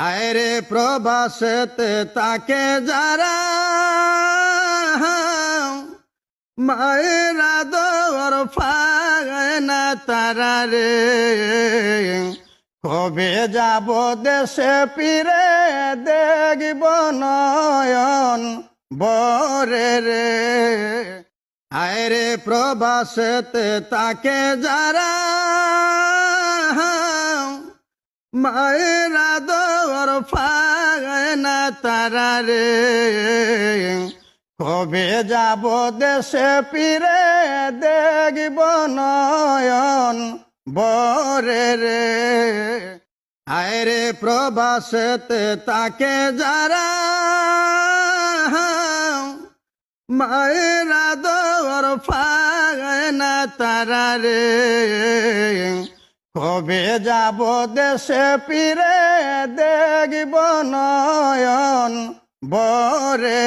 আয়রে প্রবাসেতে তাকে যারা মায়েরা দর পায় না তারা রে, কবে যাব দেশে ফিরে দেখব নয়ন বরে রে। আয়রে প্রবাসেতে তাকে যারা মায়েরা দর পায় না তারা রে, কবে যাব দেশে ফিরে দেখব নয়ন বরে রে। আয়রে প্রবাসেতে তাকে যারা মায়েরা দর পায় না তারা রে, কবে যাব দেশে ফিরে দেখব নয়ন বরে।